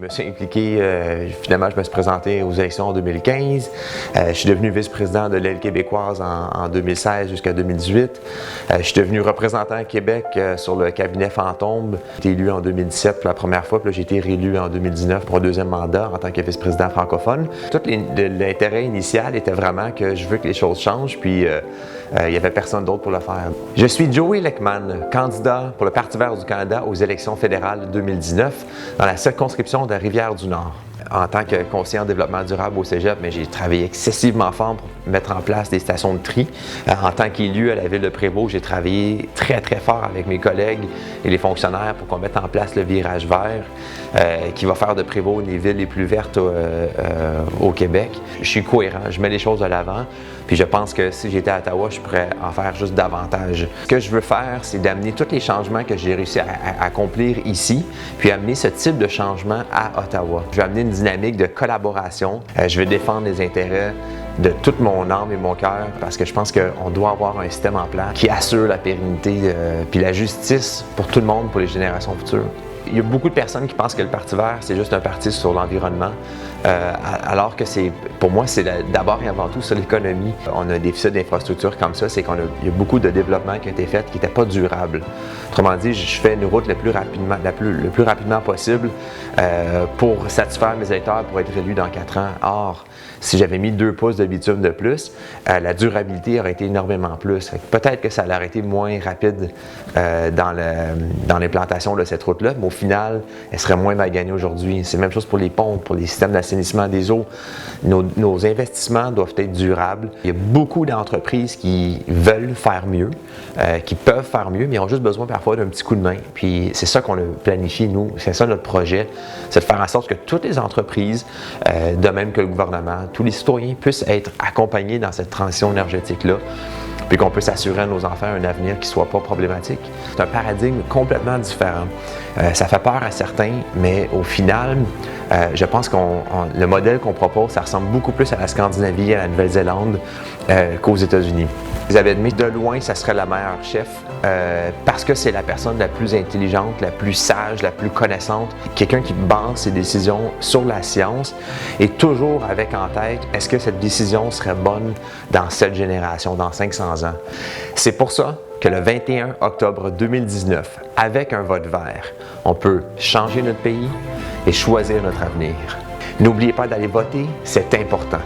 Je me suis impliqué, finalement je me suis présenté aux élections en 2015. Je suis devenu vice-président de l'Aile québécoise en 2016 jusqu'à 2018. Je suis devenu représentant à Québec sur le cabinet Fantôme. J'ai été élu en 2017 pour la première fois, puis j'ai été réélu en 2019 pour un deuxième mandat en tant que vice-président francophone. Tout l'intérêt initial était vraiment que je veux que les choses changent, puis il n'y avait personne d'autre pour le faire. Je suis Joey Leckman, candidat pour le Parti vert du Canada aux élections fédérales 2019 dans la circonscription de Rivière-du-Nord. En tant que conseiller en développement durable au Cégep, j'ai travaillé excessivement fort pour mettre en place des stations de tri. En tant qu'élu à la ville de Prévost, j'ai travaillé très fort avec mes collègues et les fonctionnaires pour qu'on mette en place le virage vert qui va faire de Prévost une des villes les plus vertes au Québec. Je suis cohérent, je mets les choses de l'avant, puis je pense que si j'étais à Ottawa, je pourrais en faire juste davantage. Ce que je veux faire, c'est d'amener tous les changements que j'ai réussi à accomplir ici, puis amener ce type de changement à Ottawa. Je vais amener une dynamique de collaboration. Je vais défendre les intérêts de toute mon âme et mon cœur parce que je pense qu'on doit avoir un système en place qui assure la pérennité puis la justice pour tout le monde, pour les générations futures. Il y a beaucoup de personnes qui pensent que le Parti vert, c'est juste un parti sur l'environnement, alors que pour moi, c'est d'abord et avant tout sur l'économie. On a un déficit d'infrastructures comme ça, c'est qu'il y a beaucoup de développement qui a été fait qui n'était pas durable. Autrement dit, je fais une route le plus rapidement possible pour satisfaire mes électeurs pour être élu dans 4 ans. Or, si j'avais mis 2 pouces de bitume de plus, la durabilité aurait été énormément plus. Peut-être que ça aurait été moins rapide dans l'implantation de cette route-là, mais au final, elle serait moins mal gagnée aujourd'hui. C'est la même chose pour les pompes, pour les systèmes d'assainissement des eaux. Nos investissements doivent être durables. Il y a beaucoup d'entreprises qui veulent faire mieux, qui peuvent faire mieux, mais ils ont juste besoin parfois d'un petit coup de main. Puis c'est ça qu'on a planifié, nous. C'est ça notre projet, c'est de faire en sorte que toutes les entreprises, de même que le gouvernement, tous les citoyens puissent être accompagnés dans cette transition énergétique-là, puis qu'on puisse assurer à nos enfants un avenir qui ne soit pas problématique. C'est un paradigme complètement différent. Ça fait peur à certains, mais au final, je pense que le modèle qu'on propose, ça ressemble beaucoup plus à la Scandinavie, à la Nouvelle-Zélande qu'aux États-Unis. Elisabeth May, de loin, ça serait la meilleure chef parce que c'est la personne la plus intelligente, la plus sage, la plus connaissante, quelqu'un qui base ses décisions sur la science et toujours avec en tête, est-ce que cette décision serait bonne dans cette génération, dans 500 ans? C'est pour ça que le 21 octobre 2019, avec un vote vert, on peut changer notre pays et choisir notre avenir. N'oubliez pas d'aller voter, c'est important.